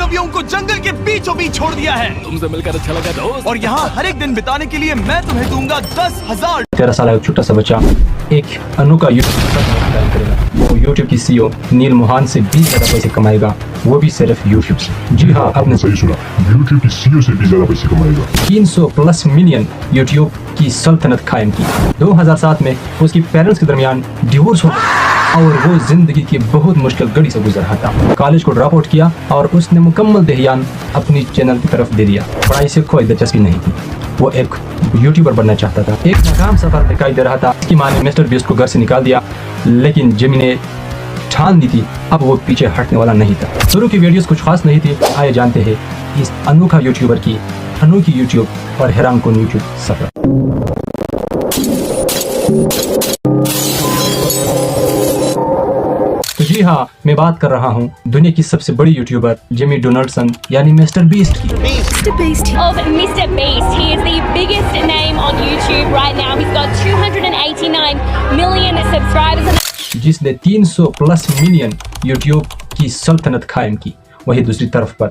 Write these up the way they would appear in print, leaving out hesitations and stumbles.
अजनबियों को जंगल के बीचों बीच छोड़ दिया है। तुमसे मिलकर अच्छा लगा दोस्त। और यहाँ हर एक दिन बिताने के लिए मैं तुम्हें दूंगा 10,000। 13 साल का एक छोटा सा बच्चा एक अनोखा यूट्यूब करेगा। वो यूट्यूब की सीईओ नील मोहन से भी ज्यादा पैसे कमाएगा, वो भी सिर्फ यूट्यूब से। जी हाँ, आपने सही सुना, यूट्यूब की सीईओ से भी ज्यादा पैसे कमाएगा। 300+ मिलियन यूट्यूब की सल्तनत कायम की। 2007 में उसकी पेरेंट्स के दरमियान डिवोर्स हो गया और वो जिंदगी की बहुत मुश्किल घड़ी से गुजर रहा था। कॉलेज को ड्रॉप आउट किया और उसने मुकम्मल ध्यान अपनी चैनल की तरफ दे दिया। पढ़ाई से कोई दिलचस्पी नहीं थी, वो एक यूट्यूबर बनना चाहता था। एक नाकाम सफर दिखाई दे रहा था। उसकी माँ ने मिस्टर बीस्ट को घर से निकाल दिया, लेकिन जिमी ने ठान दी थी अब वो पीछे हटने वाला नहीं था। शुरू की वीडियोस कुछ खास नहीं थी। आइए जानते हैं इस अनोखा यूट्यूबर की अनोखी यूट्यूब और हैरान कुन यूट्यूब सफर। तो जी हाँ, मैं बात कर रहा हूँ दुनिया की सबसे बड़ी यूट्यूबर जिमी डोनाल्डसन यानी मिस्टर बीस्ट की। Of Mr. Beast. He is the biggest name on YouTube right now. He's got 289 million subscribers. जिसने 300+ मिलियन यूट्यूब की सल्तनत कायम की। वही दूसरी तरफ पर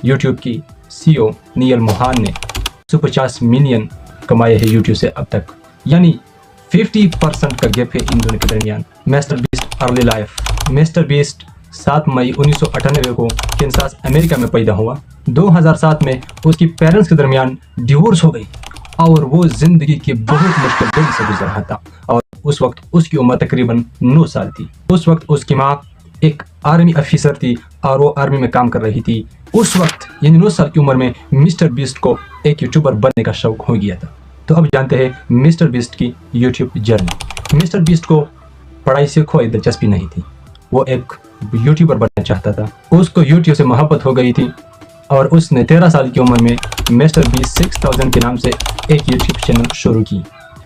यूट्यूब की सीईओ नील मोहन ने 150 मिलियन कमाए हैं यूट्यूब से अब तक, यानी 50% का गैप है इन दोनों के दरमियान। Mister beast early life. Mister beast 7 मई 1998 को कैंसास अमेरिका में पैदा हुआ। 2007 में उसकी पेरेंट्स के दरमियान डिवोर्स हो गई और वो जिंदगी की बहुत मुश्किल घड़ी से गुजर रहा था। और उस वक्त उसकी उम्र तकरीबन 9 साल थी। उस वक्त उसकी माँ एक आर्मी अफिसर थी और वो आर्मी में काम कर रही थी। उस वक्त यानी 9 साल की उम्र में मिस्टर बीस्ट को एक यूट्यूबर बनने का शौक हो गया था। तो अब जानते हैं मिस्टर बीस्ट की यूट्यूब जर्नी। मिस्टर बीस्ट को पढ़ाई से कोई दिलचस्पी नहीं थी, वो एक यूट्यूबर बनना चाहता था। उसको यूट्यूब से मोहब्बत हो गई थी और उसने 13 साल की उम्र में मिस्टर बीस्ट 6000 के नाम से एक यूट्यूब चैनल शुरू की।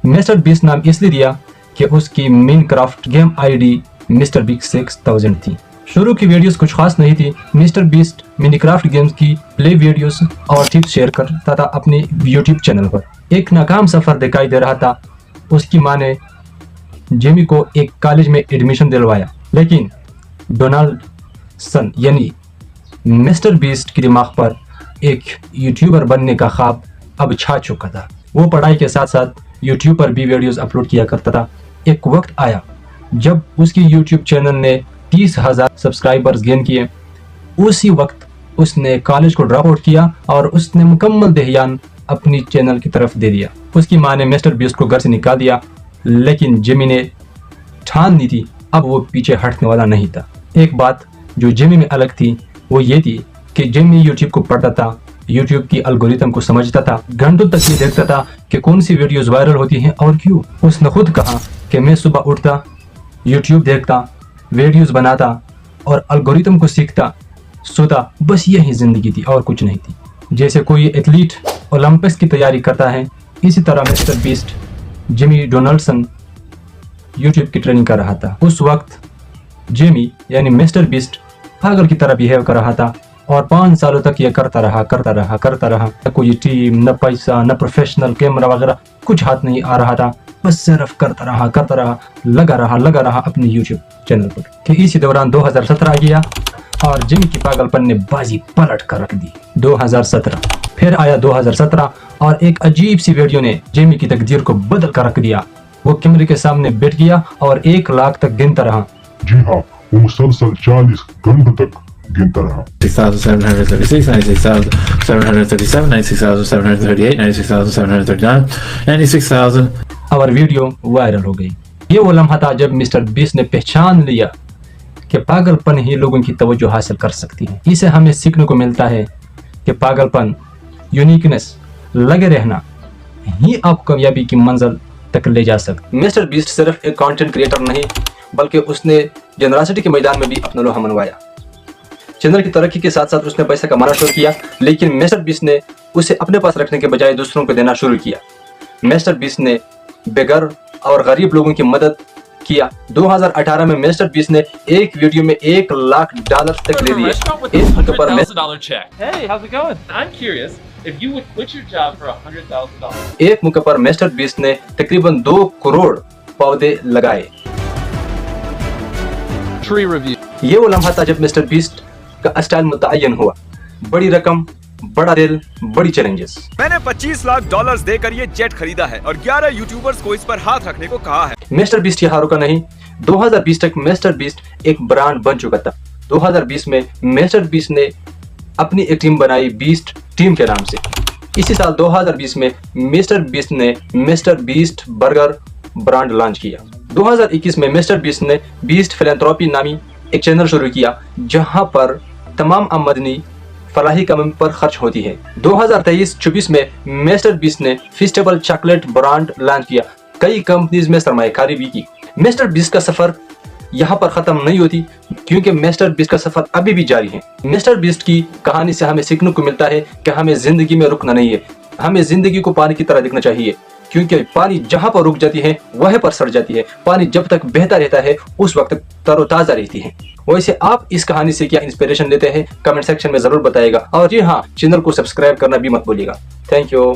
मिस्टर बीस्ट नाम इसलिए दिया कि उसकी मिनक्राफ्ट गेम आईडी मिस्टर बीस्ट 6000 थी। शुरू की वीडियोस कुछ खास नहीं थी। मिस्टर बीस्ट मिनक्राफ्ट गेम्स की प्ले वीडियोस और टिप्स शेयर करता था अपने यूट्यूब चैनल पर। एक नाकाम सफर दिखाई दे रहा था। उसकी माँ ने जिमी को एक कॉलेज में एडमिशन दिलवाया, लेकिन डोनाल्डसन यानी मिस्टर बीस्ट के दिमाग पर एक यूट्यूबर बनने का ख्वाब अब छा चुका था। वो पढ़ाई के साथ साथ यूट्यूब पर भी वीडियोस अपलोड किया करता था। एक वक्त आया जब उसकी यूट्यूब चैनल ने 30,000 सब्सक्राइबर्स गेन किए। उसी वक्त उसने कॉलेज को ड्रॉप आउट किया और उसने मुकम्मल ध्यान अपनी चैनल की तरफ दे दिया। उसकी माँ ने मिस्टर बीस्ट को घर से निकाल दिया, लेकिन जिमी ने ठान दी थी अब वो पीछे हटने वाला नहीं था। एक बात जो जिमी में अलग थी वो ये थी कि जिमी यूट्यूब को पढ़ता था, यूट्यूब की एल्गोरिथम को समझता था, घंटों तक ये देखता था कि कौन सी वीडियोस वायरल होती हैं और क्यों। उसने खुद कहा कि मैं सुबह उठता, यूट्यूब देखता, वीडियोस बनाता और एल्गोरिथम को सीखता, सोता, बस यही जिंदगी थी और कुछ नहीं थी। जैसे कोई एथलीट ओलंपिक्स की तैयारी करता है, इसी तरह mister beast Jimmy Donaldson YouTube की ट्रेनिंग कर रहा था। उस वक्त जिमी यानी मिस्टर बीस्ट पागल की तरह बिहेव कर रहा था और 5 सालों तक ये करता रहा। न कोई टीम, न पैसा, न प्रोफेशनल कैमरा वगैरह कुछ हाथ नहीं आ रहा था। बस सिर्फ करता रहा, लगा रहा अपने यूट्यूब चैनल पर। कि इसी दौरान 2017 आ गया और जिमी की पागलपन ने बाजी पलट कर रख दी। 2017 फिर आया 2017 और एक अजीब सी वीडियो ने जिमी की तकदीर को बदल कर रख दिया। वो कैमरे के सामने बैठ गया और 1 लाख तक गिनता रहा। जी हाँ, वो मुसलसल 40 घंटों तक गिनता रहा। 6,736, 96,737, 96,738, 96,739, 96,000। और वीडियो वायरल हो गई। ये वो लम्हा था जब मिस्टर बीस्ट ने पहचान लिया कि पागलपन ही लोगों की तवज्जो हासिल कर सकती है। इसे हमें सीखने को मिलता है कि पागलपन, यूनिकनेस, लगे रहना ही आप कामयाबी की मंजिल तक ले जा सकते। मिस्टर बीस्ट सिर्फ एक कंटेंट क्रिएटर नहीं, बल्कि उसने जनरसिटी के मैदान में भी अपना लोहा मनवाया। चैनल की तरक्की के साथ साथ उसने पैसा कमाना शुरू किया, लेकिन मिस्टर बीस्ट ने उसे अपने पास रखने के बजाय दूसरों को देना शुरू किया। मिस्टर बीस्ट ने बेघर और गरीब लोगों की मदद किया। 2018 में मिस्टर बीस्ट ने एक वीडियो में $1,00,000 तक ले लिए। एक मौके पर $100,000 check. Hey, how's it going? I'm curious if you would quit your job for $100,000. एक मौके पर मिस्टर बीस्ट ने तकरीबन 2 करोड़ पौधे लगाए। Tree review. ये वो लम्हा था जब मिस्टर बीस्ट का स्टाइल मुतय्यन हुआ। बड़ी रकम, बड़ा दिल, बड़ी चैलेंजेस। मैंने 25 लाख डॉलर्स देकर ये जेट खरीदा है और 11 यूट्यूबर्स को इस पर हाथ रखने को कहा है। मिस्टर बीस्ट यहाँ रुका नहीं, 2020 तक मिस्टर बीस्ट एक ब्रांड बन चुका था। 2020 में मिस्टर बीस्ट ने अपनी एक टीम बनाई बीस्ट टीम के नाम से। इसी साल 2020 में मिस्टर बीस्ट ने mister beast burger brand launch किया। 2021 में मिस्टर बीस्ट ने बीस्ट फिलैंथ्रोपी नामी एक चैनल शुरू किया जहां पर तमाम आमदनी फलाही काम पर खर्च होती है। 2023-24 में मिस्टर बीस्ट ने फेस्टिवल चॉकलेट ब्रांड लॉन्च किया। कई कंपनीज में सरमायाकारी भी की। मिस्टर बीस्ट का सफर यहाँ पर खत्म नहीं होती क्योंकि मिस्टर बीस्ट का सफर अभी भी जारी है। मिस्टर बीस्ट की कहानी से हमें सीखने को मिलता है कि हमें जिंदगी में रुकना नहीं है, हमें जिंदगी को पानी की तरह देखना चाहिए क्योंकि पानी जहाँ पर रुक जाती है वहीं पर सड़ जाती है। पानी जब तक बहता रहता है उस वक्त तरोताजा रहती है। वैसे आप इस कहानी से क्या इंस्पिरेशन लेते हैं कमेंट सेक्शन में जरूर बताइएगा और जी हाँ, चैनल को सब्सक्राइब करना भी मत भूलिएगा। Thank you.